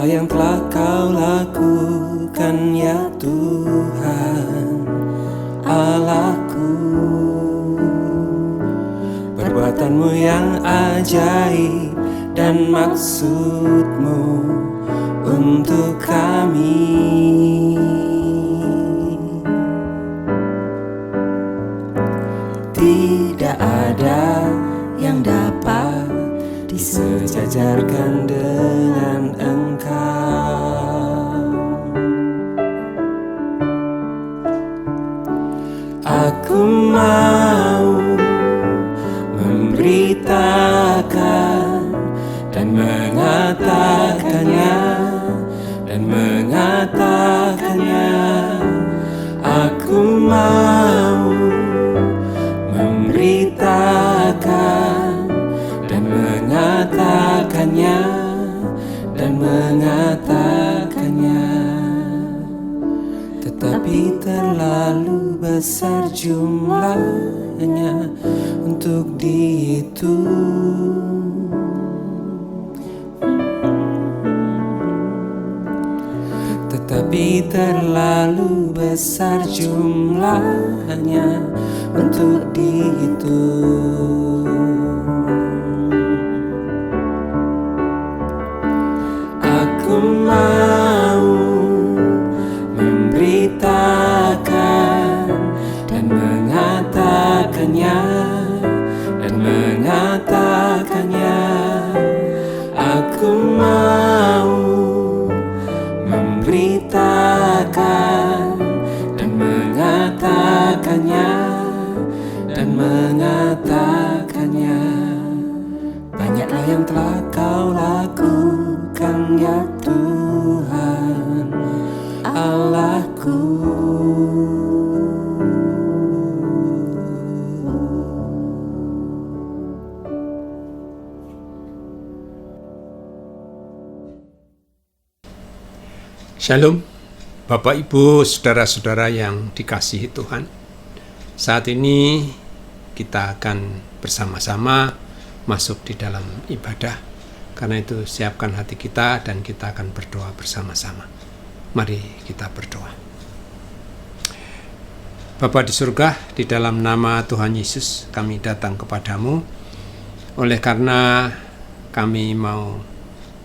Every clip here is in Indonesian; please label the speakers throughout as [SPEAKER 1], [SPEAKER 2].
[SPEAKER 1] yang telah Kau lakukan ya Tuhan Allahku. Perbuatan-Mu yang ajaib dan maksud-Mu untuk kami. Tidak ada yang dapat disejajarkan dengan Engkau. Aku mau memberitakan dan mengatakannya, Aku mau memberitakan dan mengatakannya, tetapi terlalu besar jumlahnya untuk dihitung. Tetapi terlalu besar jumlahnya untuk dihitung. Aku mau memberitakan dan mengatakannya, Aku mau memberitakan dan mengatakannya. Banyaklah yang telah Kau lakukan ya Tuhan Allahku.
[SPEAKER 2] Shalom, Bapak, Ibu, Saudara-saudara yang dikasihi Tuhan. Saat ini kita akan bersama-sama masuk di dalam ibadah. Karena itu siapkan hati kita dan kita akan berdoa bersama-sama. Mari kita berdoa. Bapa di surga, di dalam nama Tuhan Yesus kami datang kepadamu. Oleh karena kami mau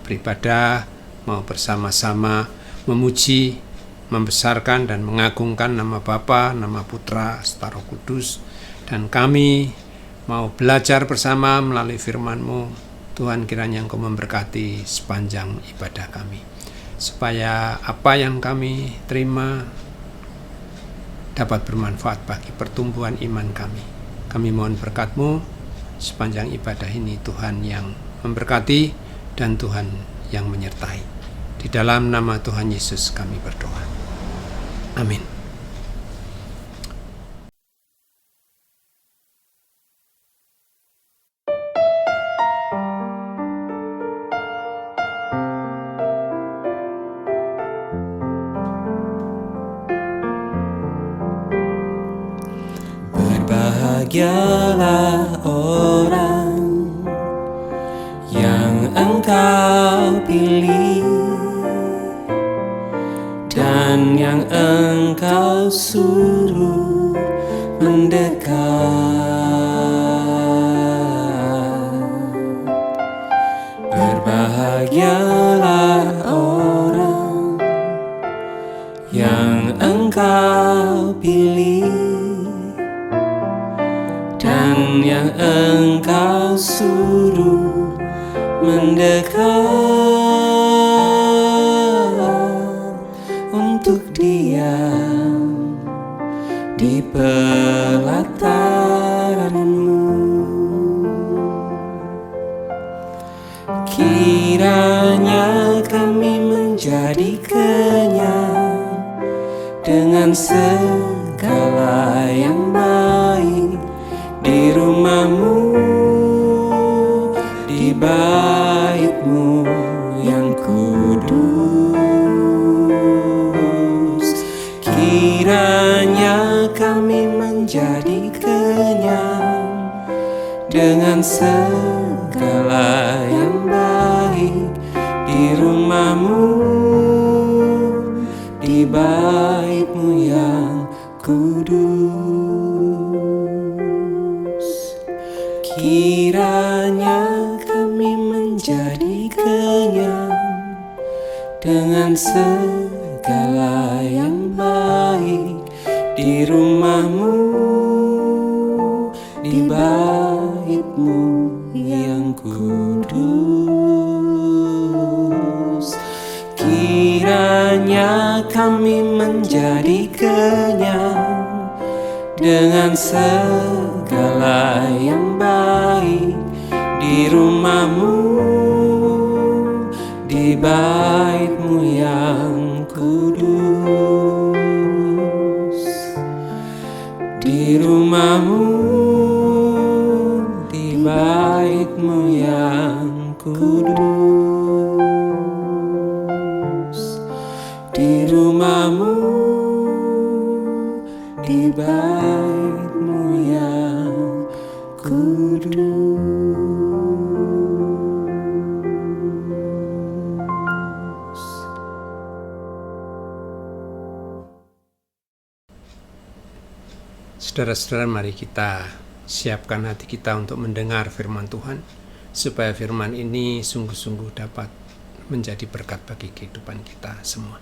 [SPEAKER 2] beribadah, mau bersama-sama memuji, membesarkan dan mengagungkan nama Bapa, nama Putra, serta Roh Kudus. Dan kami mau belajar bersama melalui firman-Mu. Tuhan, kiranya Engkau memberkati sepanjang ibadah kami, supaya apa yang kami terima dapat bermanfaat bagi pertumbuhan iman kami. Kami mohon berkat-Mu sepanjang ibadah ini, Tuhan yang memberkati dan Tuhan yang menyertai. Di dalam nama Tuhan Yesus kami berdoa. Amin.
[SPEAKER 1] Berbahagialah orang yang Engkau pilih dan yang Engkau suruh mendekat. Berbahagialah orang yang Engkau pilih dan yang Engkau suruh mendekat untuk diam di pelataran-Mu. Kiranya kami menjadi kenyang dengan segala yang baik di rumah-Mu, di bait-Mu yang kudus. Kiranya kami menjadi kenyang dengan segala yang baik di di rumahmu, di bait-Mu yang kudus. Kiranya kami menjadi kenyang dengan segala yang baik di rumahmu, di bait-Mu yang kudus. Kiranya kami menjadi kenyang dengan segala yang baik di rumahmu, di bait-Mu yang kudus. Di rumahmu, di bait-Mu yang kudus. Di rumahmu, di bait-Mu yang kudus.
[SPEAKER 2] Saudara-saudara, mari kita siapkan hati kita untuk mendengar firman Tuhan, supaya firman ini sungguh-sungguh dapat menjadi berkat bagi kehidupan kita semua.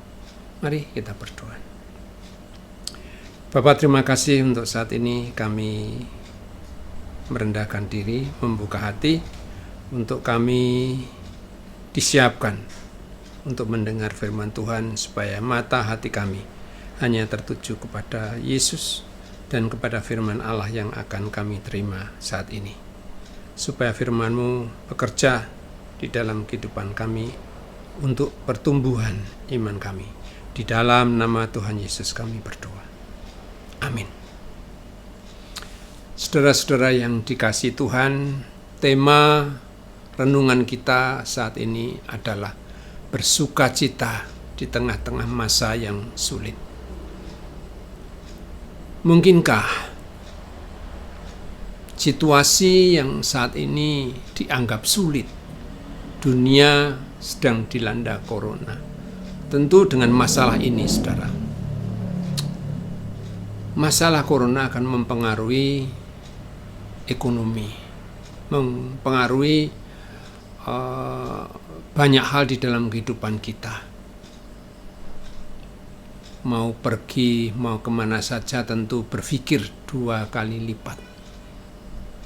[SPEAKER 2] Mari kita berdoa. Bapa, terima kasih untuk saat ini kami merendahkan diri, membuka hati untuk kami disiapkan untuk mendengar firman Tuhan, supaya mata hati kami hanya tertuju kepada Yesus dan kepada firman Allah yang akan kami terima saat ini, supaya firman-Mu bekerja di dalam kehidupan kami untuk pertumbuhan iman kami. Di dalam nama Tuhan Yesus kami berdoa. Amin. Saudara-saudara yang dikasihi Tuhan, tema renungan kita saat ini adalah bersukacita di tengah-tengah masa yang sulit. Mungkinkah situasi yang saat ini dianggap sulit, dunia sedang dilanda corona, tentu dengan masalah ini, saudara, masalah corona akan mempengaruhi ekonomi, mempengaruhi banyak hal di dalam kehidupan kita. Mau pergi, mau kemana saja tentu berpikir 2 kali lipat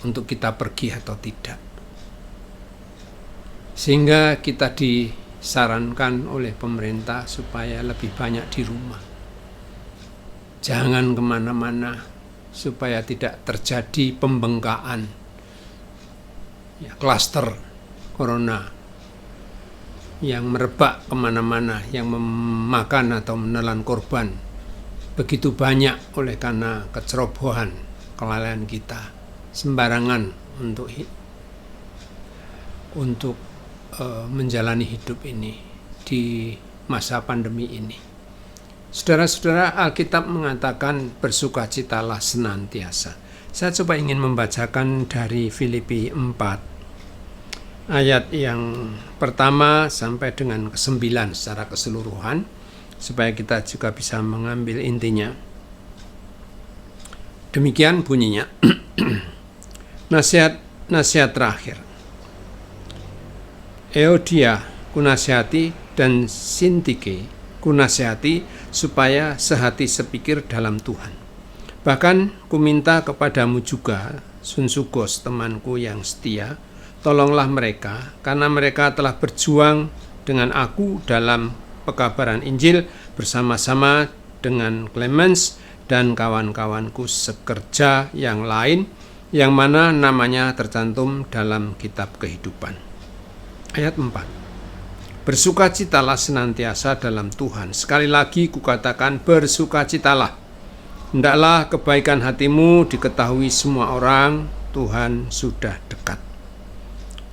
[SPEAKER 2] untuk kita pergi atau tidak. Sehingga kita disarankan oleh pemerintah supaya lebih banyak di rumah. Jangan kemana-mana supaya tidak terjadi pembengkakan, klaster corona yang merebak kemana-mana, yang memakan atau menelan korban begitu banyak oleh karena kecerobohan, kelalaian kita, sembarangan untuk menjalani hidup ini di masa pandemi ini. Saudara-saudara, Alkitab mengatakan bersukacitalah senantiasa. Saya coba ingin membacakan dari Filipi 4 ayat yang pertama sampai dengan ke-9 secara keseluruhan, supaya kita juga bisa mengambil intinya. Demikian bunyinya. Nasihat terakhir. Euodia kunasihati dan Sintike kunasihati supaya sehati sepikir dalam Tuhan. Bahkan kuminta kepadamu juga, Sunsugos temanku yang setia, tolonglah mereka, karena mereka telah berjuang dengan aku dalam pekabaran Injil bersama-sama dengan Clemens dan kawan-kawanku sekerja yang lain, yang mana namanya tercantum dalam kitab kehidupan. Ayat 4. Bersukacitalah senantiasa dalam Tuhan. Sekali lagi kukatakan, bersukacitalah. Hendaklah kebaikan hatimu diketahui semua orang, Tuhan sudah dekat.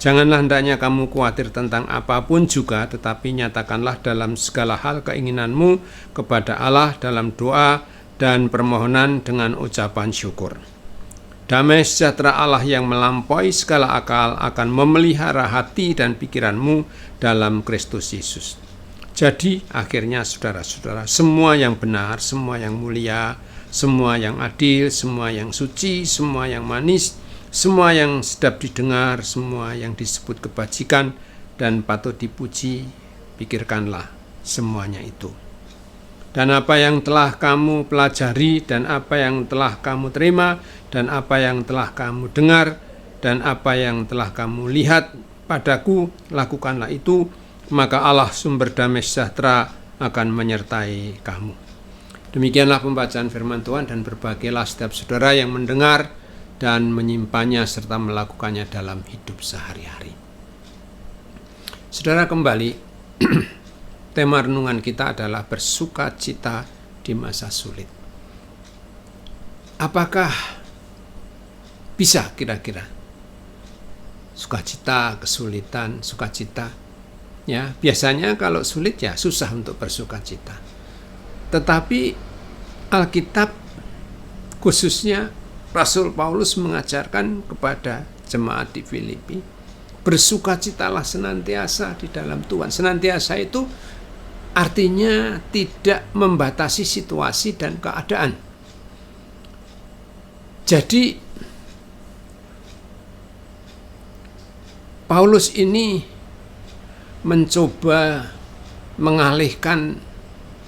[SPEAKER 2] Janganlah hendaknya kamu khawatir tentang apapun juga, tetapi nyatakanlah dalam segala hal keinginanmu kepada Allah dalam doa dan permohonan dengan ucapan syukur. Damai sejahtera Allah yang melampaui segala akal akan memelihara hati dan pikiranmu dalam Kristus Yesus. Jadi akhirnya saudara-saudara, semua yang benar, semua yang mulia, semua yang adil, semua yang suci, semua yang manis, semua yang sedap didengar, semua yang disebut kebajikan dan patut dipuji, pikirkanlah semuanya itu. Dan apa yang telah kamu pelajari, dan apa yang telah kamu terima, dan apa yang telah kamu dengar, dan apa yang telah kamu lihat padaku, lakukanlah itu, maka Allah sumber damai sejahtera akan menyertai kamu. Demikianlah pembacaan firman Tuhan, dan berbahagialah setiap saudara yang mendengar dan menyimpannya serta melakukannya dalam hidup sehari-hari. Saudara, kembali tema renungan kita adalah bersukacita di masa sulit. Apakah bisa kira-kira sukacita, kesulitan, sukacita? Ya, biasanya kalau sulit ya susah untuk bersukacita. Tetapi Alkitab, khususnya Rasul Paulus, mengajarkan kepada jemaat di Filipi, bersukacitalah senantiasa di dalam Tuhan. Senantiasa itu artinya tidak membatasi situasi dan keadaan. Jadi Paulus ini mencoba mengalihkan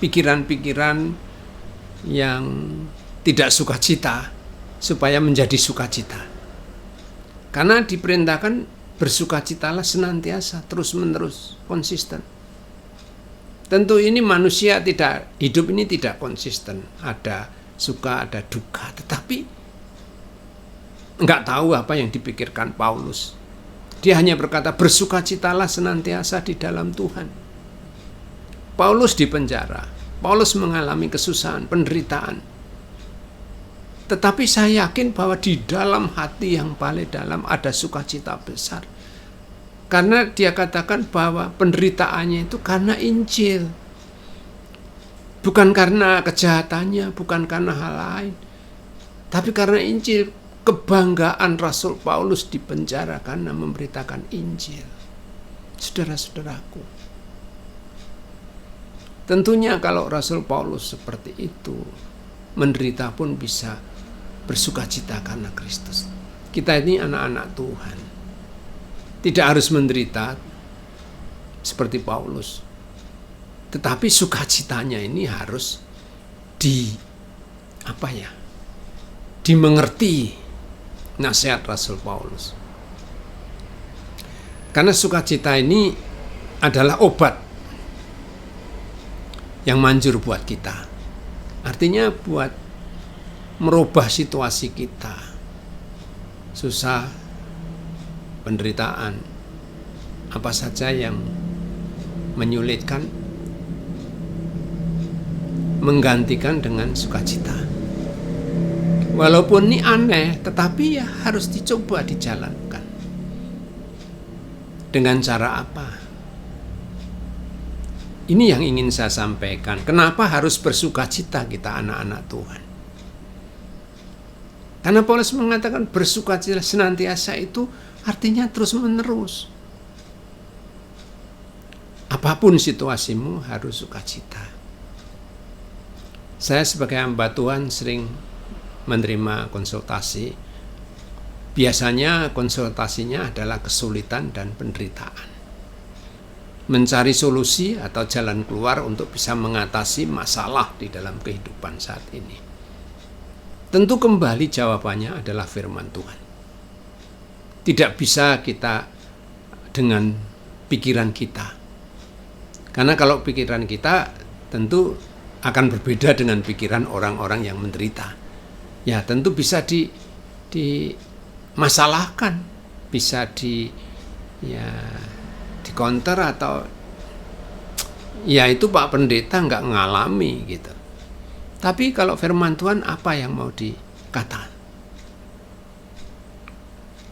[SPEAKER 2] pikiran-pikiran yang tidak sukacita supaya menjadi sukacita. Karena diperintahkan bersukacitalah senantiasa, terus-menerus, konsisten. Tentu ini manusia hidup ini tidak konsisten. Ada suka, ada duka. Tetapi enggak tahu apa yang dipikirkan Paulus. Dia hanya berkata, bersukacitalah senantiasa di dalam Tuhan. Paulus di penjara. Paulus mengalami kesusahan, penderitaan. Tetapi saya yakin bahwa di dalam hati yang paling dalam ada sukacita besar. Karena dia katakan bahwa penderitaannya itu karena Injil. Bukan karena kejahatannya, bukan karena hal lain. Tapi karena Injil, kebanggaan Rasul Paulus di penjara karena memberitakan Injil. Saudara-saudaraku, tentunya kalau Rasul Paulus seperti itu, menderita pun bisa bersukacita karena Kristus. Kita ini anak-anak Tuhan. Tidak harus menderita seperti Paulus. Tetapi sukacitanya ini harus dimengerti nasihat Rasul Paulus. Karena sukacita ini adalah obat yang manjur buat kita. Artinya buat merubah situasi kita. Susah, penderitaan, apa saja yang menyulitkan, menggantikan dengan sukacita. Walaupun ini aneh, tetapi ya harus dicoba dijalankan. Dengan cara apa? Ini yang ingin saya sampaikan. Kenapa harus bersukacita kita anak-anak Tuhan? Karena Paulus mengatakan bersukacita senantiasa itu artinya terus-menerus. Apapun situasimu harus sukacita. Saya sebagai hamba Tuhan sering menerima konsultasi. Biasanya konsultasinya adalah kesulitan dan penderitaan. Mencari solusi atau jalan keluar untuk bisa mengatasi masalah di dalam kehidupan saat ini. Tentu kembali jawabannya adalah firman Tuhan. Tidak bisa kita dengan pikiran kita. Karena kalau pikiran kita tentu akan berbeda dengan pikiran orang-orang yang menderita. Ya tentu bisa dimasalahkan, bisa dikonter atau ya itu Pak Pendeta nggak ngalami gitu. Tapi kalau firman Tuhan apa yang mau dikatakan?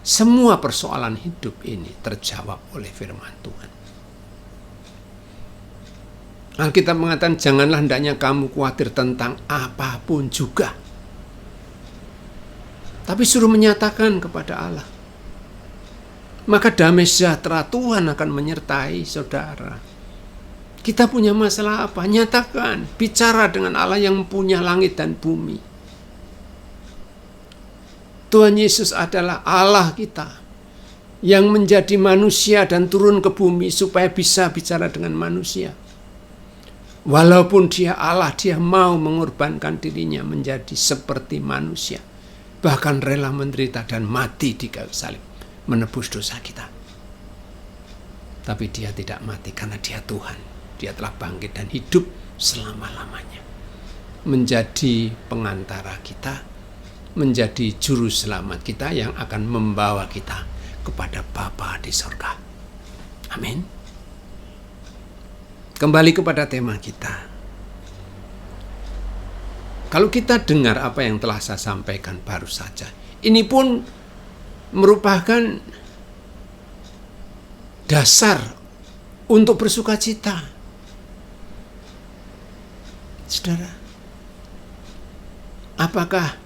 [SPEAKER 2] Semua persoalan hidup ini terjawab oleh firman Tuhan. Alkitab mengatakan janganlah hendaknya kamu khawatir tentang apapun juga. tapi suruh menyatakan kepada Allah. Maka damai sejahtera Tuhan akan menyertai saudara. Kita punya masalah apa? Nyatakan, bicara dengan Allah yang punya langit dan bumi. Tuhan Yesus adalah Allah kita yang menjadi manusia dan turun ke bumi supaya bisa bicara dengan manusia. Walaupun dia Allah, dia mau mengorbankan dirinya menjadi seperti manusia. Bahkan rela menderita dan mati di kayu salib, menebus dosa kita. Tapi dia tidak mati karena dia Tuhan. Dia telah bangkit dan hidup selama-lamanya. Menjadi pengantara kita, menjadi juru selamat kita yang akan membawa kita kepada Bapa di surga. Amin. Kembali kepada tema kita. Kalau kita dengar apa yang telah saya sampaikan baru saja, ini pun merupakan dasar untuk bersukacita. Saudara, apakah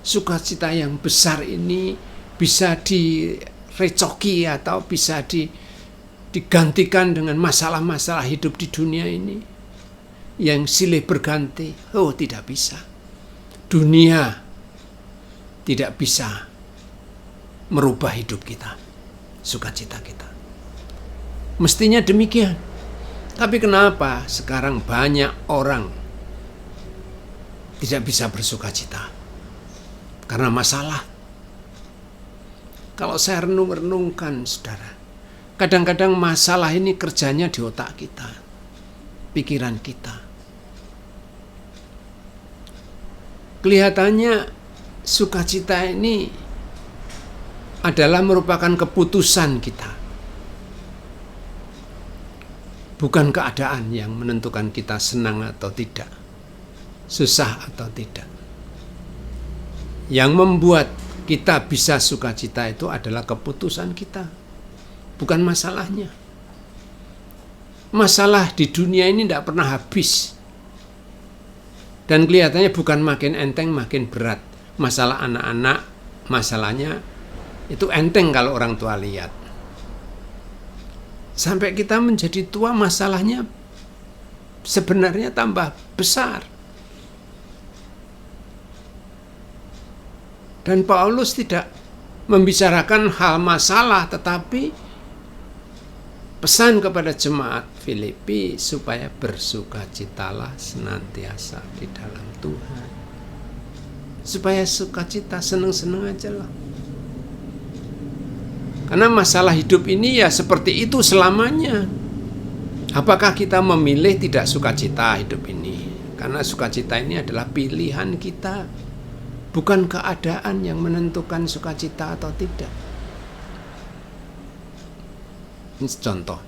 [SPEAKER 2] sukacita yang besar ini bisa direcoki atau bisa digantikan dengan masalah-masalah hidup di dunia ini yang silih berganti? Oh, tidak bisa. Dunia tidak bisa merubah hidup kita, sukacita kita. Mestinya demikian. Tapi kenapa sekarang banyak orang tidak bisa bersukacita? Karena masalah. Kalau saya renung-renungkan, saudara, kadang-kadang masalah ini kerjanya di otak kita, pikiran kita. Kelihatannya sukacita ini adalah merupakan keputusan kita. Bukan keadaan yang menentukan kita senang atau tidak, susah atau tidak. Yang membuat kita bisa sukacita itu adalah keputusan kita, bukan masalahnya. Masalah di dunia ini tidak pernah habis. Dan kelihatannya bukan makin enteng, makin berat. Masalah anak-anak, masalahnya itu enteng kalau orang tua lihat. Sampai kita menjadi tua, masalahnya sebenarnya tambah besar. Dan Paulus tidak membicarakan hal masalah, tetapi pesan kepada jemaat Filipi supaya bersukacitalah senantiasa di dalam Tuhan. Supaya sukacita, senang-senang aja lah. Karena masalah hidup ini ya seperti itu selamanya. Apakah kita memilih tidak sukacita hidup ini? Karena sukacita ini adalah pilihan kita, bukan keadaan yang menentukan sukacita atau tidak. Ini contoh.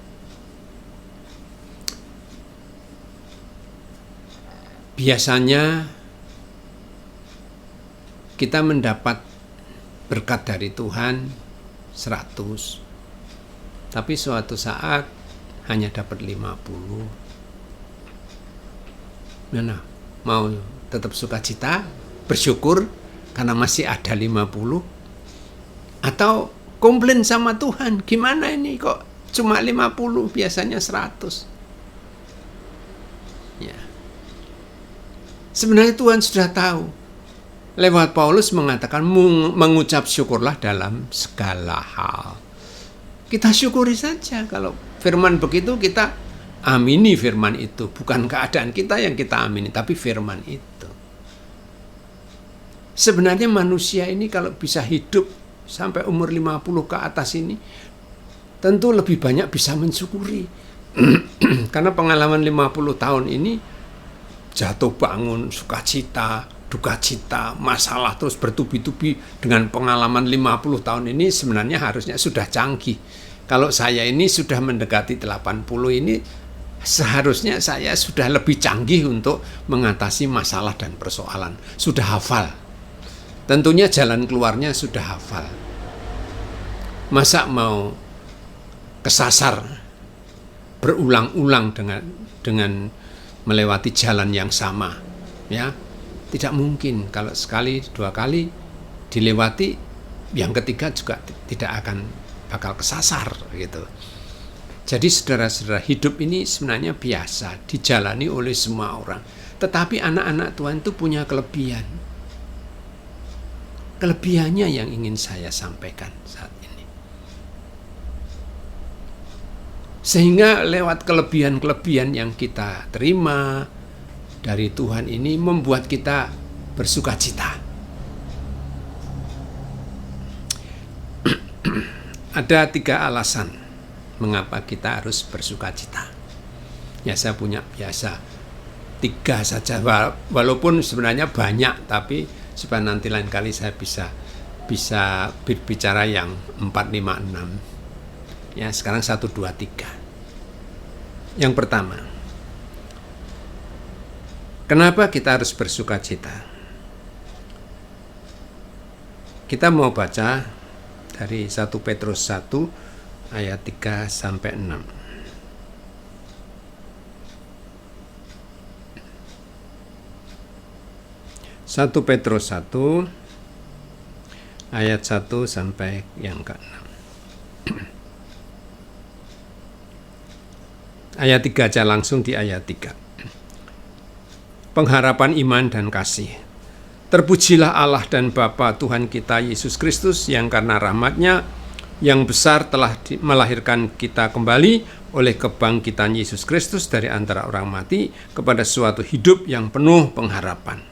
[SPEAKER 2] Biasanya kita mendapat berkat dari Tuhan 100, tapi suatu saat hanya dapat 50. Nah, mau tetap sukacita, bersyukur karena masih ada 50, atau komplain sama Tuhan, gimana ini kok cuma 50, biasanya 100. Ya. Sebenarnya Tuhan sudah tahu. Lewat Paulus mengatakan mengucap syukurlah dalam segala hal. Kita syukuri saja. Kalau firman begitu, kita amini firman itu. Bukan keadaan kita yang kita amini, tapi firman itu. Sebenarnya manusia ini kalau bisa hidup sampai umur 50 ke atas ini, tentu lebih banyak bisa mensyukuri. Karena pengalaman 50 tahun ini, jatuh bangun, sukacita, duka cita, masalah terus bertubi-tubi. Dengan pengalaman 50 tahun ini sebenarnya harusnya sudah canggih. Kalau saya ini sudah mendekati 80 ini, seharusnya saya sudah lebih canggih untuk mengatasi masalah dan persoalan. Sudah hafal. Tentunya jalan keluarnya sudah hafal. Masa mau kesasar berulang-ulang dengan melewati jalan yang sama, ya? Tidak mungkin. Kalau sekali, 2 kali dilewati, yang ketiga juga tidak akan bakal kesasar gitu. Jadi saudara-saudara, hidup ini sebenarnya biasa dijalani oleh semua orang. Tetapi anak-anak Tuhan itu punya kelebihan. Kelebihannya yang ingin saya sampaikan saat ini. Sehingga lewat kelebihan-kelebihan yang kita terima dari Tuhan ini membuat kita bersuka cita. Ada 3 alasan mengapa kita harus bersuka cita. Ya, saya punya biasa 3 saja, walaupun sebenarnya banyak, tapi supaya nanti lain kali saya bisa berbicara yang 4, 5, 6. Ya, sekarang 1, 2, 3. Yang pertama, kenapa kita harus bersuka cita? Kita mau baca dari 1 Petrus 1 ayat 3 sampai 6. 1 Petrus 1 ayat 1 sampai yang ke-6. Ayat 3 aja, langsung di ayat 3. Pengharapan iman dan kasih. Terpujilah Allah dan Bapa Tuhan kita Yesus Kristus, yang karena rahmat-Nya yang besar telah melahirkan kita kembali oleh kebangkitan Yesus Kristus dari antara orang mati kepada suatu hidup yang penuh pengharapan,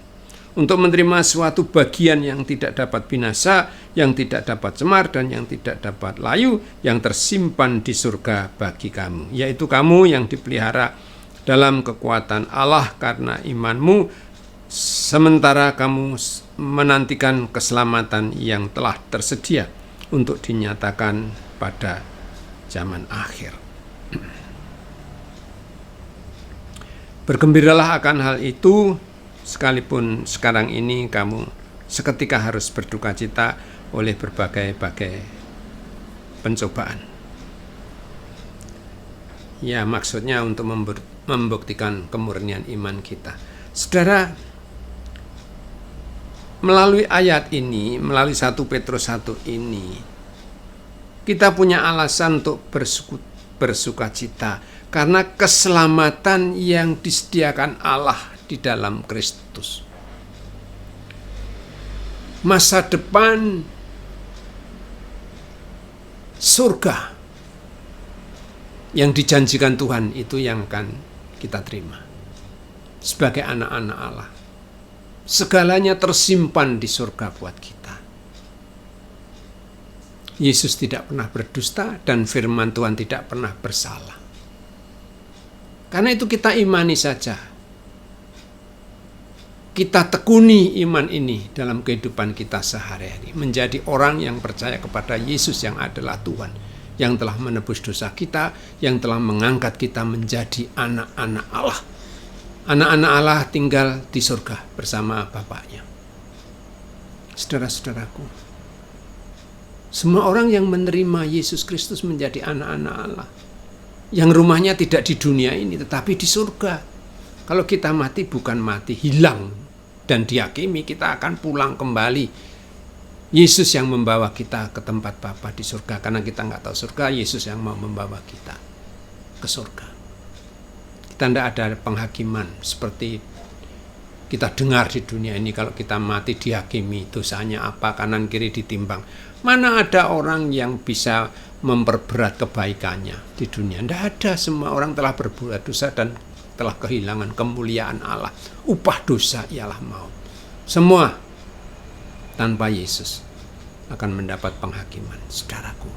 [SPEAKER 2] untuk menerima suatu bagian yang tidak dapat binasa, yang tidak dapat cemar, dan yang tidak dapat layu, yang tersimpan di surga bagi kamu, yaitu kamu yang dipelihara dalam kekuatan Allah karena imanmu, sementara kamu menantikan keselamatan yang telah tersedia untuk dinyatakan pada zaman akhir. Bergembiralah akan hal itu, sekalipun sekarang ini kamu seketika harus berduka cita oleh berbagai-bagai pencobaan. Ya, maksudnya untuk membuktikan kemurnian iman kita. Saudara, melalui ayat ini, melalui 1 Petrus 1 ini, kita punya alasan untuk bersuka cita karena keselamatan yang disediakan Allah di dalam Kristus. Masa depan surga yang dijanjikan Tuhan itu yang akan kita terima sebagai anak-anak Allah. Segalanya tersimpan di surga buat kita. Yesus tidak pernah berdusta dan firman Tuhan tidak pernah bersalah. Karena itu kita imani saja. Kita tekuni iman ini dalam kehidupan kita sehari-hari. Menjadi orang yang percaya kepada Yesus yang adalah Tuhan, yang telah menebus dosa kita, yang telah mengangkat kita menjadi anak-anak Allah. Anak-anak Allah tinggal di surga bersama Bapaknya. Saudara-saudaraku, semua orang yang menerima Yesus Kristus menjadi anak-anak Allah, yang rumahnya tidak di dunia ini tetapi di surga. Kalau kita mati, bukan mati hilang dan dihakimi, kita akan pulang kembali. Yesus yang membawa kita ke tempat Bapa di surga. Karena kita nggak tahu surga, Yesus yang mau membawa kita ke surga. Kita tidak ada penghakiman seperti kita dengar di dunia ini. Kalau kita mati dihakimi, dosanya apa, kanan kiri ditimbang. Mana ada orang yang bisa memperberat kebaikannya di dunia? Tidak ada. Semua orang telah berbuat dosa dan telah kehilangan kemuliaan Allah. Upah dosa ialah maut. Semua tanpa Yesus akan mendapat penghakiman, saudaraku.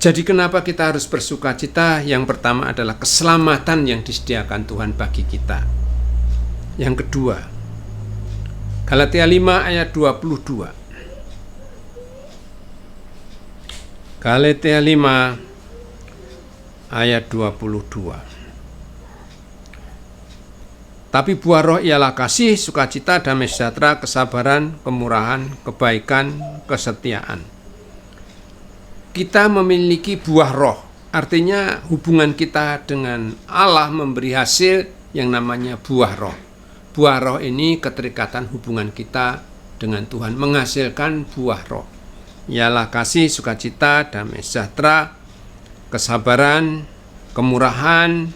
[SPEAKER 2] Jadi kenapa kita harus bersuka cita? Yang pertama adalah keselamatan yang disediakan Tuhan bagi kita. Yang kedua, Galatia 5 ayat 22. Galatia 5 ayat 22. Tapi buah roh ialah kasih, sukacita, damai sejahtera, kesabaran, kemurahan, kebaikan, kesetiaan. Kita memiliki buah roh, artinya hubungan kita dengan Allah memberi hasil yang namanya buah roh. Buah roh ini keterikatan hubungan kita dengan Tuhan, menghasilkan buah roh. Ialah kasih, sukacita, damai sejahtera, kesabaran, kemurahan,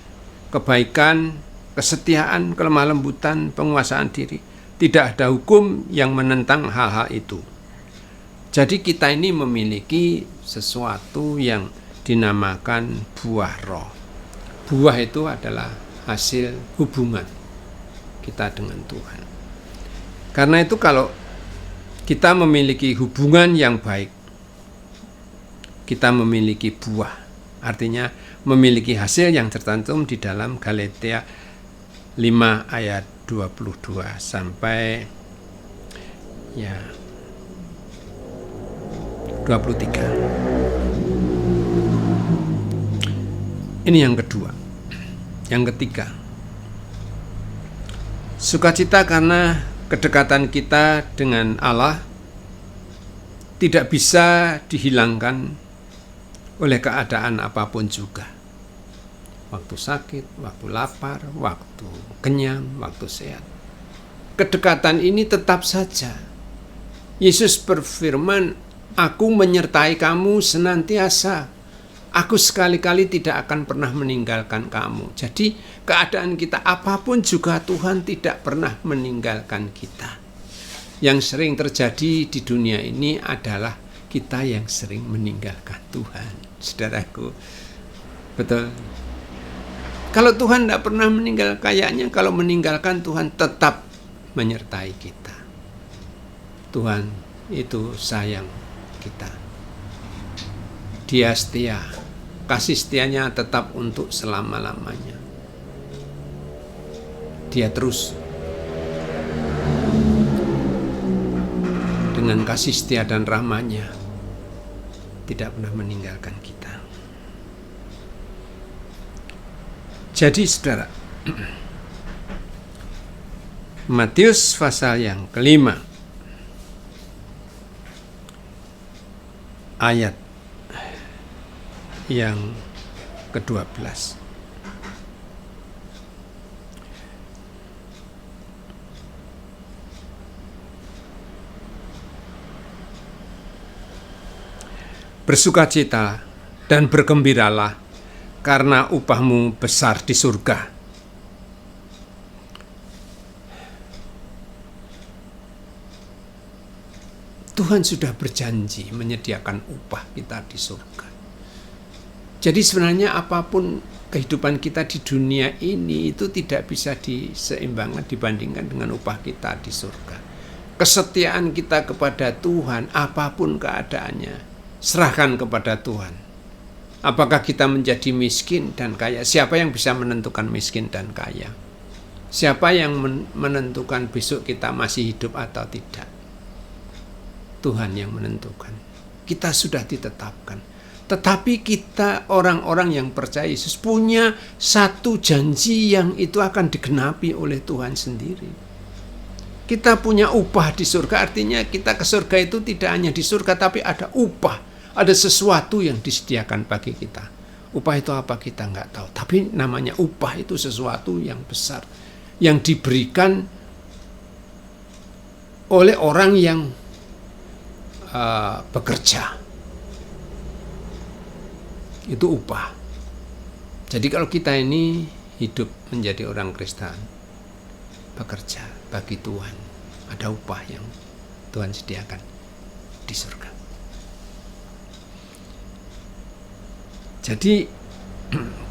[SPEAKER 2] kebaikan, kesetiaan, kelemah lembutan, penguasaan diri. Tidak ada hukum yang menentang hal-hal itu. Jadi kita ini memiliki sesuatu yang dinamakan buah roh. Buah itu adalah hasil hubungan kita dengan Tuhan. Karena itu kalau kita memiliki hubungan yang baik, kita memiliki buah, artinya memiliki hasil yang tercantum di dalam Galatia 5 ayat 22 sampai 23. Ini yang kedua. Yang ketiga, sukacita karena kedekatan kita dengan Allah tidak bisa dihilangkan oleh keadaan apapun juga. Waktu sakit, waktu lapar, waktu kenyang, waktu sehat. Kedekatan ini tetap saja. Yesus berfirman, "Aku menyertai kamu senantiasa. Aku sekali-kali tidak akan pernah meninggalkan kamu." Jadi keadaan kita apapun juga Tuhan tidak pernah meninggalkan kita. Yang sering terjadi di dunia ini adalah kita yang sering meninggalkan Tuhan. Saudaraku, betul. Kalau Tuhan tidak pernah meninggalkan, kayaknya kalau meninggalkan Tuhan tetap menyertai kita. Tuhan itu sayang kita. Dia setia. Kasih setianya tetap untuk selama-lamanya. Dia terus dengan kasih setia dan rahmat-Nya tidak pernah meninggalkan kita. Jadi saudara, Matius pasal yang kelima ayat yang ke-12. Bersukacita dan bergembiralah karena upahmu besar di surga. Tuhan sudah berjanji menyediakan upah kita di surga. Jadi sebenarnya apapun kehidupan kita di dunia ini itu tidak bisa diseimbangkan dibandingkan dengan upah kita di surga. Kesetiaan kita kepada Tuhan, apapun keadaannya, serahkan kepada Tuhan. Apakah kita menjadi miskin dan kaya? Siapa yang bisa menentukan miskin dan kaya? Siapa yang menentukan besok kita masih hidup atau tidak? Tuhan yang menentukan. Kita sudah ditetapkan. Tetapi kita orang-orang yang percaya Yesus punya satu janji yang itu akan digenapi oleh Tuhan sendiri. Kita punya upah di surga, artinya kita ke surga itu tidak hanya di surga tapi ada upah. Ada sesuatu yang disediakan bagi kita. Upah itu apa kita nggak tahu. Tapi namanya upah itu sesuatu yang besar. Yang diberikan oleh orang yang bekerja. Itu upah. Jadi kalau kita ini hidup menjadi orang Kristen, bekerja bagi Tuhan, ada upah yang Tuhan sediakan di surga. Jadi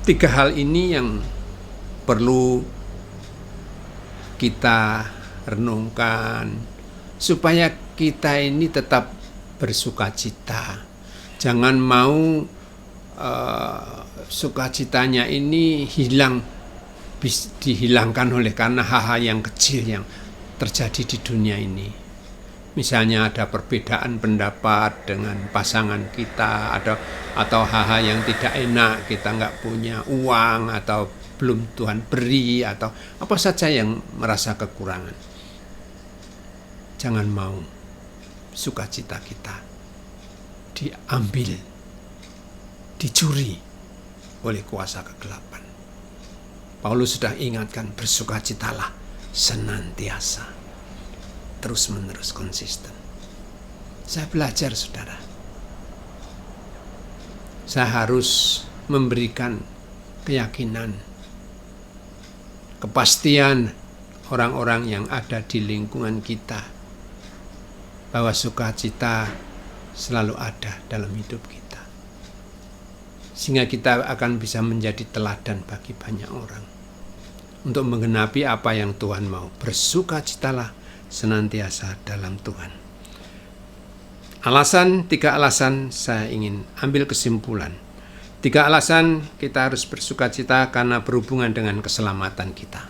[SPEAKER 2] tiga hal ini yang perlu kita renungkan supaya kita ini tetap bersukacita. Jangan mau sukacitanya ini dihilangkan oleh karena hal-hal yang kecil yang terjadi di dunia ini. Misalnya ada perbedaan pendapat dengan pasangan kita, atau hal-hal yang tidak enak, kita nggak punya uang atau belum Tuhan beri, atau apa saja yang merasa kekurangan. Jangan mau sukacita kita diambil, dicuri oleh kuasa kegelapan. Paulus sudah ingatkan, bersukacitalah senantiasa. terus-menerus konsisten. Saya belajar, saudara. Saya harus memberikan keyakinan, kepastian orang-orang yang ada di lingkungan kita bahwa sukacita selalu ada dalam hidup kita. Sehingga kita akan bisa menjadi teladan bagi banyak orang untuk menggenapi apa yang Tuhan mau. Bersukacitalah senantiasa dalam Tuhan. Tiga alasan saya ingin ambil kesimpulan. 3 alasan kita harus bersukacita karena berhubungan dengan keselamatan kita.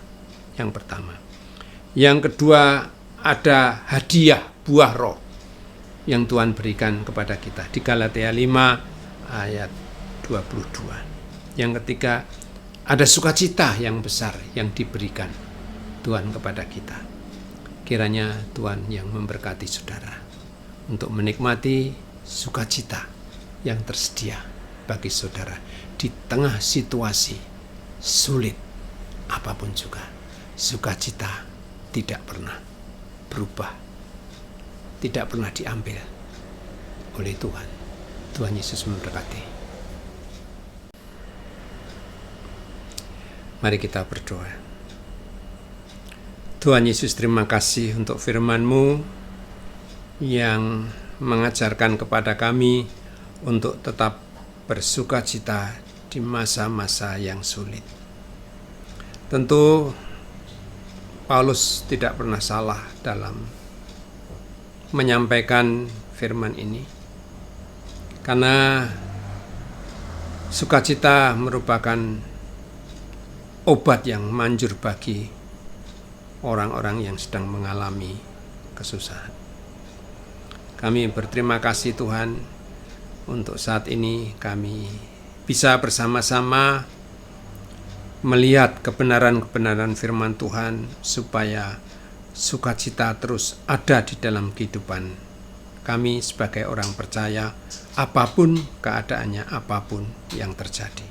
[SPEAKER 2] Yang pertama. Yang kedua, ada hadiah buah roh yang Tuhan berikan kepada kita. Di Galatia 5 ayat 22. Yang ketiga, ada sukacita yang besar yang diberikan Tuhan kepada kita. Kiranya Tuhan yang memberkati saudara untuk menikmati sukacita yang tersedia bagi saudara di tengah situasi sulit apapun juga. Sukacita tidak pernah berubah, tidak pernah diambil oleh Tuhan. Tuhan Yesus memberkati. Mari kita berdoa. Tuhan Yesus, terima kasih untuk firman-Mu yang mengajarkan kepada kami untuk tetap bersukacita di masa-masa yang sulit. Tentu Paulus tidak pernah salah dalam menyampaikan firman ini, karena sukacita merupakan obat yang manjur bagi orang-orang yang sedang mengalami kesusahan. Kami berterima kasih Tuhan untuk saat ini kami bisa bersama-sama melihat kebenaran-kebenaran firman Tuhan supaya sukacita terus ada di dalam kehidupan kami sebagai orang percaya, apapun keadaannya, apapun yang terjadi.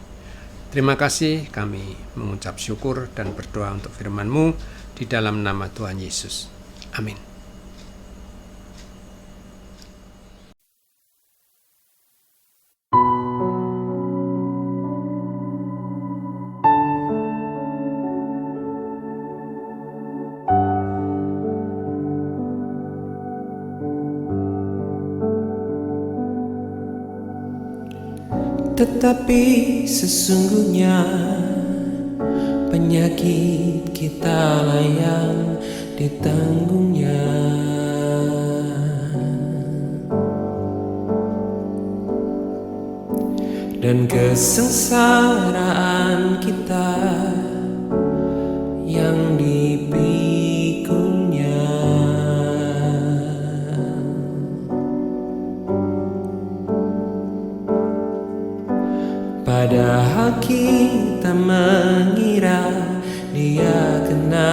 [SPEAKER 2] Terima kasih, kami mengucap syukur dan berdoa untuk firman-Mu di dalam nama Tuhan Yesus. Amin.
[SPEAKER 1] Tetapi sesungguhnya penyakit kita lah yang ditanggungnya, dan kesengsaraan kita yang dipikulnya. Padahal kita mengira dia kena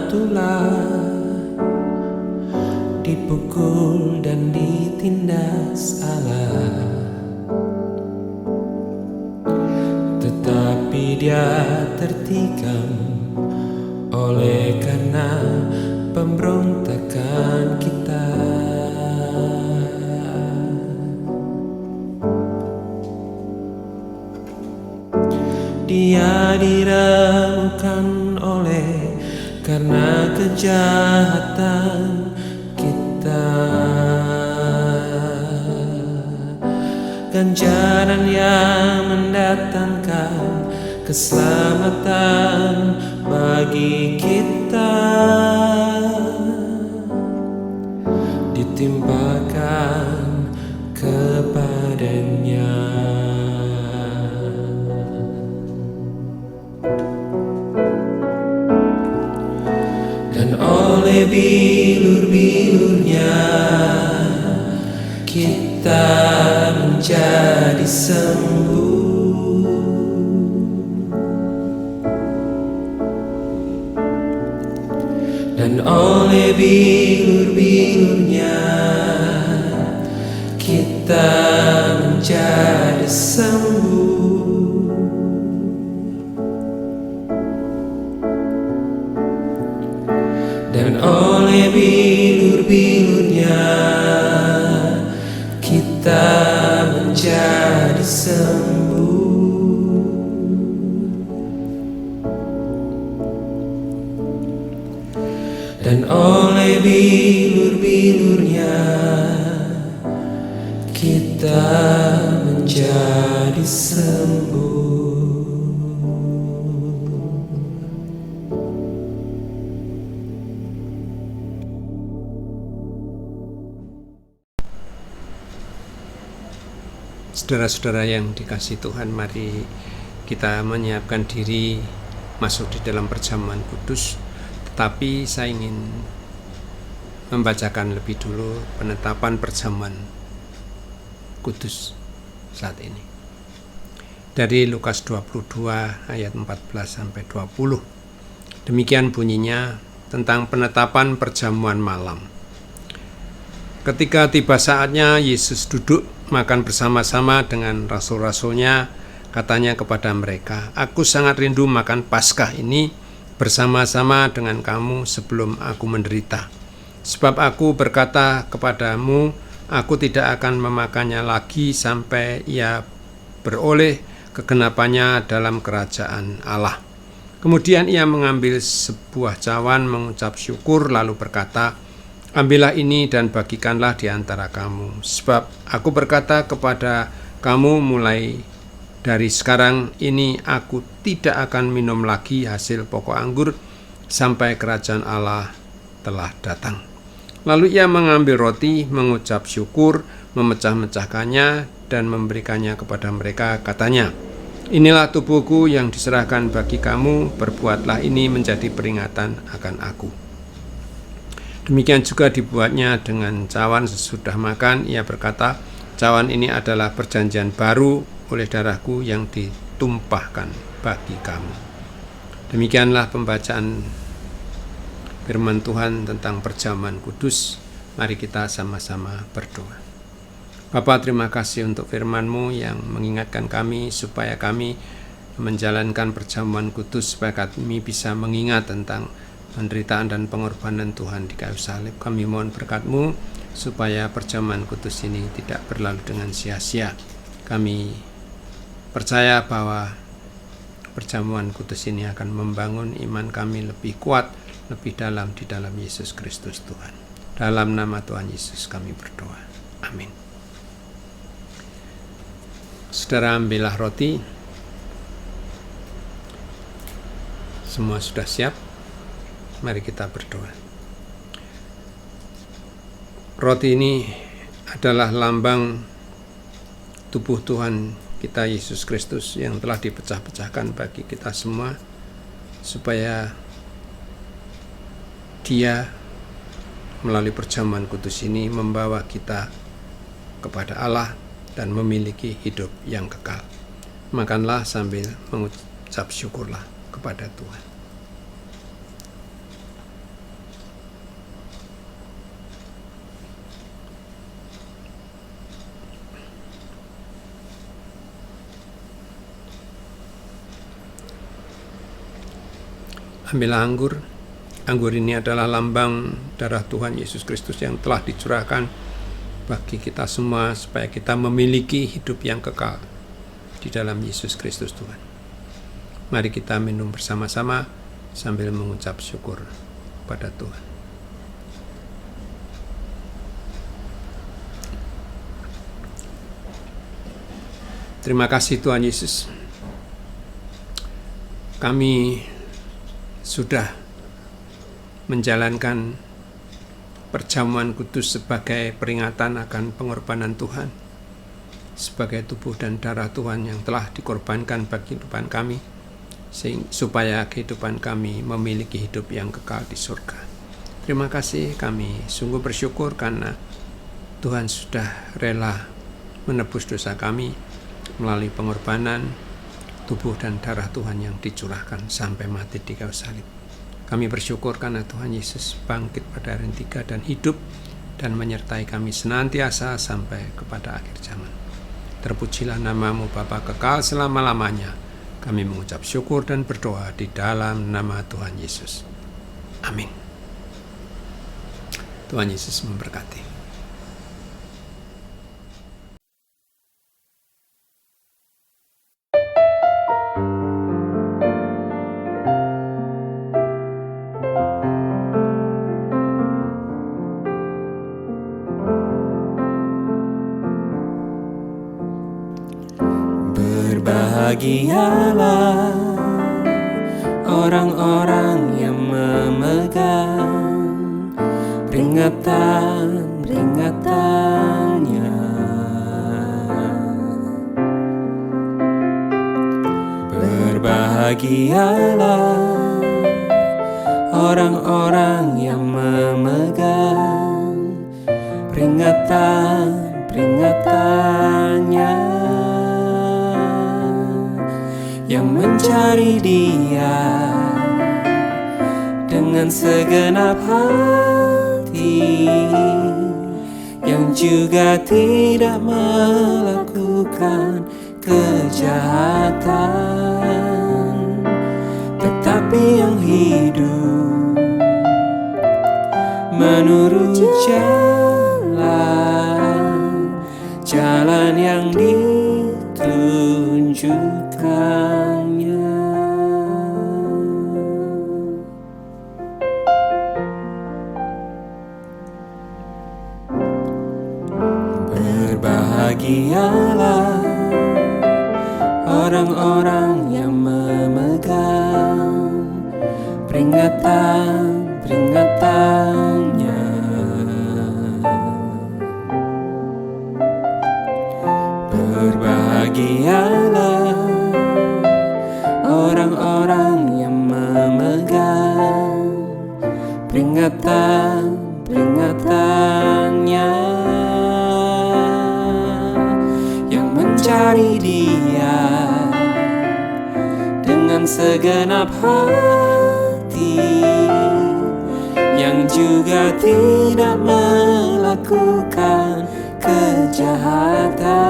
[SPEAKER 1] tulah, dipukul dan ditindas Allah. Tetapi dia tertikam oleh karena pemberontakan kita. Dia diragukan oleh karena kejahatan kita. Ganjaran yang mendatangkan keselamatan bagi kita ditimpakan kepadanya. Dan oleh bilur-bilurnya kita menjadi sembuh. Dan oleh bilur-bilurnya kita menjadi sembuh. Dan oleh bilur kita menjadi sembuh. Dan oleh bilur-bilurnya kita menjadi sembuh.
[SPEAKER 2] Saudara-saudara yang dikasihi Tuhan, mari kita menyiapkan diri masuk di dalam perjamuan kudus. Tetapi saya ingin membacakan lebih dulu penetapan perjamuan kudus saat ini. Dari Lukas 22 ayat 14-20. Demikian bunyinya tentang penetapan perjamuan malam. Ketika tiba saatnya Yesus duduk makan bersama-sama dengan rasul-rasulnya, katanya kepada mereka, "Aku sangat rindu makan Paskah ini bersama-sama dengan kamu sebelum aku menderita. Sebab aku berkata kepadamu, aku tidak akan memakannya lagi sampai ia beroleh kegenapannya dalam kerajaan Allah." Kemudian ia mengambil sebuah cawan, mengucap syukur, lalu berkata, "Ambillah ini dan bagikanlah di antara kamu. Sebab aku berkata kepada kamu, mulai dari sekarang ini aku tidak akan minum lagi hasil pokok anggur sampai kerajaan Allah telah datang." Lalu ia mengambil roti, mengucap syukur, memecah-mecahkannya dan memberikannya kepada mereka. Katanya, "Inilah tubuhku yang diserahkan bagi kamu, perbuatlah ini menjadi peringatan akan aku." Demikian juga dibuatnya dengan cawan sesudah makan. Ia berkata, "Cawan ini adalah perjanjian baru oleh darahku yang ditumpahkan bagi kamu." Demikianlah pembacaan firman Tuhan tentang perjamuan kudus. Mari kita sama-sama berdoa. Bapa, terima kasih untuk firman-Mu yang mengingatkan kami supaya kami menjalankan perjamuan kudus, supaya kami bisa mengingat tentang penderitaan dan pengorbanan Tuhan di kayu salib. Kami mohon berkat-Mu supaya perjamuan kudus ini tidak berlalu dengan sia-sia. Kami percaya bahwa perjamuan kudus ini akan membangun iman kami lebih kuat, lebih dalam di dalam Yesus Kristus Tuhan. Dalam nama Tuhan Yesus kami berdoa. Amin. Saudara, ambillah roti. Semua sudah siap. Mari kita berdoa. Roti ini adalah lambang tubuh Tuhan kita Yesus Kristus yang telah dipecah-pecahkan bagi kita semua, supaya Dia melalui perjamuan kudus ini membawa kita kepada Allah dan memiliki hidup yang kekal. Makanlah sambil mengucap syukurlah kepada Tuhan. Ambillah anggur. Anggur ini adalah lambang darah Tuhan Yesus Kristus yang telah dicurahkan bagi kita semua, supaya kita memiliki hidup yang kekal di dalam Yesus Kristus Tuhan. Mari kita minum bersama-sama sambil mengucap syukur pada Tuhan. Terima kasih Tuhan Yesus. Kami sudah menjalankan perjamuan kudus sebagai peringatan akan pengorbanan Tuhan, sebagai tubuh dan darah Tuhan yang telah dikorbankan bagi kehidupan kami, supaya kehidupan kami memiliki hidup yang kekal di surga. Terima kasih, kami sungguh bersyukur karena Tuhan sudah rela menebus dosa kami melalui pengorbanan tubuh dan darah Tuhan yang dicurahkan sampai mati di kayu salib. Kami bersyukur karena Tuhan Yesus bangkit pada hari ketiga dan hidup dan menyertai kami senantiasa sampai kepada akhir zaman. Terpujilah nama-Mu Bapa kekal selama-lamanya. Kami mengucap syukur dan berdoa di dalam nama Tuhan Yesus. Amin. Tuhan Yesus memberkati.
[SPEAKER 1] Berbahagialah orang-orang yang memegang peringatan-peringatannya. Berbahagialah orang-orang yang memegang peringatan-peringatannya, yang mencari Dia dengan segenap hati, yang juga tidak melakukan kejahatan, tetapi yang hidup menurut jalan yang ditunjukkannya. Berbahagialah orang-orang yang memegang peringatan-peringatannya. Berbahagialah orang-orang yang memegang peringatan-peringatannya, yang mencari Dia dengan segenap hati, yang juga tidak melakukan kejahatan,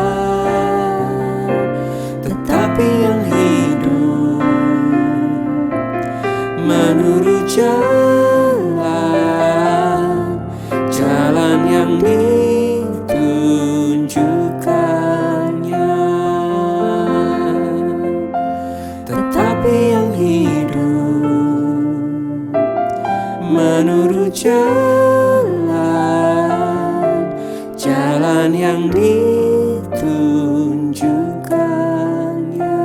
[SPEAKER 1] tetapi yang hidup menurut jalan yang ditunjukkannya. Tetapi yang hidup menurut jalan yang ditunjukkannya,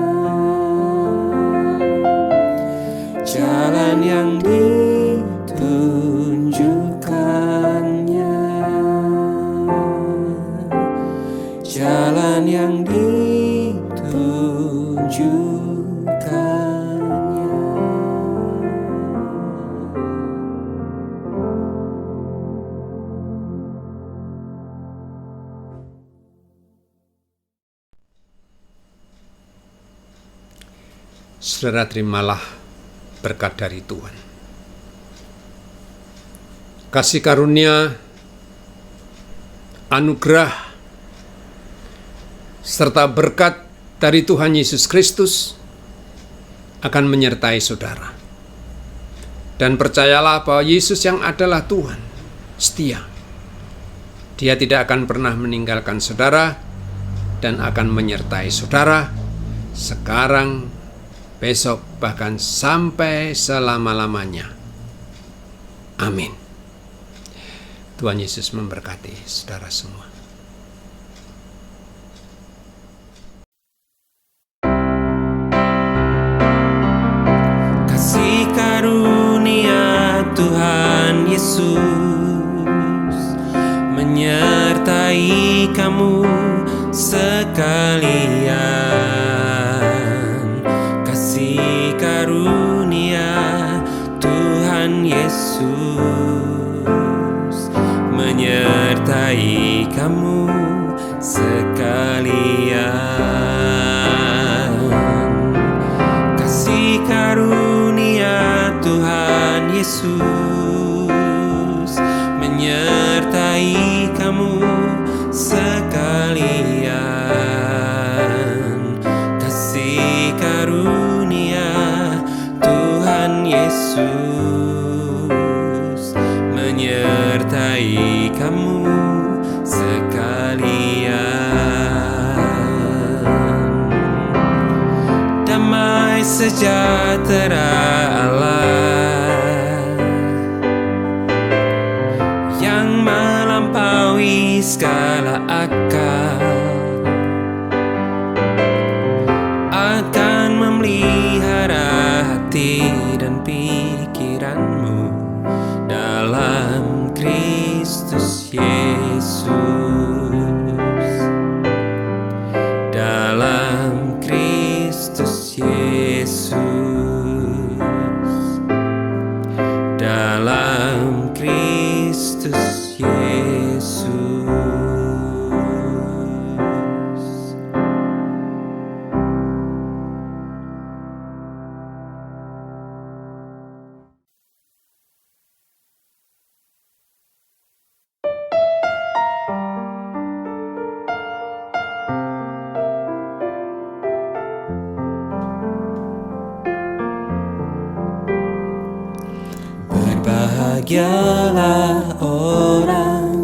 [SPEAKER 1] jalan yang ditunjukkannya, jalan yang ditunjukkannya.
[SPEAKER 2] Saudara, terimalah berkat dari Tuhan. Kasih karunia, anugerah, serta berkat dari Tuhan Yesus Kristus akan menyertai saudara. Dan percayalah bahwa Yesus yang adalah Tuhan setia. Dia tidak akan pernah meninggalkan saudara dan akan menyertai saudara sekarang, besok, bahkan sampai selama-lamanya. Amin. Tuhan Yesus memberkati saudara semua.
[SPEAKER 1] Kasih karunia Tuhan Yesus menyertai kamu sekalian. Karunia Tuhan Yesus menyertai kamu sekalian. Kasih karunia Tuhan Yesus menyertai kamu sekalian. Kasih karunia Tuhan Yesus menyertai kamu sekalian. Damai sejahtera Allah yang melampaui segala akal Berbahagialah orang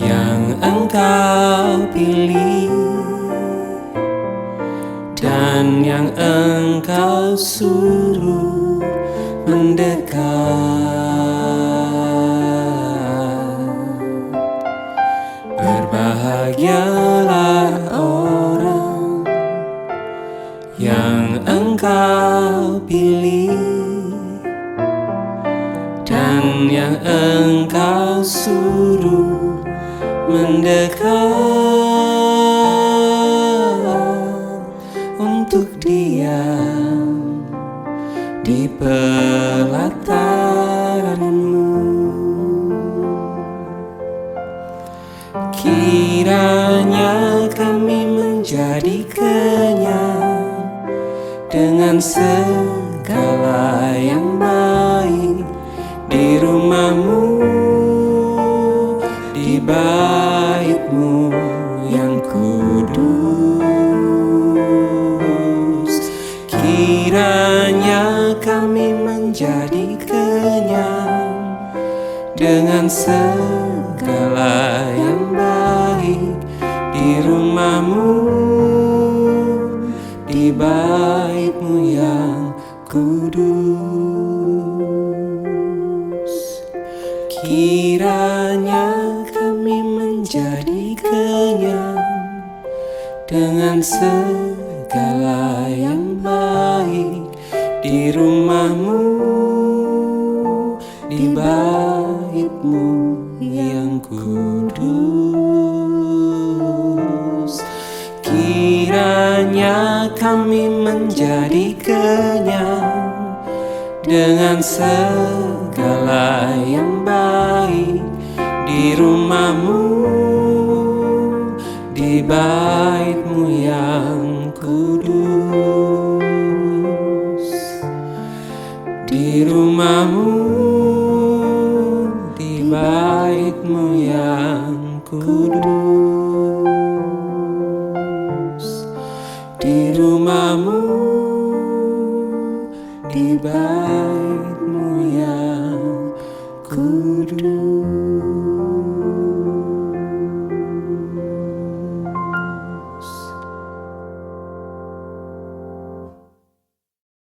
[SPEAKER 1] yang Engkau pilih dan yang Engkau suruh mendekat. Berbahagialah orang yang Engkau pilih dan yang Engkau suruh mendekat untuk diam di pelataranmu. Kiranya kami menjadi kenyang dengan segala yang baik di rumah-Mu, di bait-Mu yang kudus. Kiranya kami menjadi kenyang dengan segala yang baik di rumah-Mu, di bait-Mu yang kudus. Kiranya kami menjadi kenyang dengan segala yang baik di rumah-Mu, di bait-Mu yang kudus. Kiranya kami menjadi kenyang dengan segala yang baik di rumah-Mu, di bait-Mu yang kudus. Di rumah-Mu, di bait-Mu yang kudus. Di rumah-Mu, di bait-Mu yang kudus.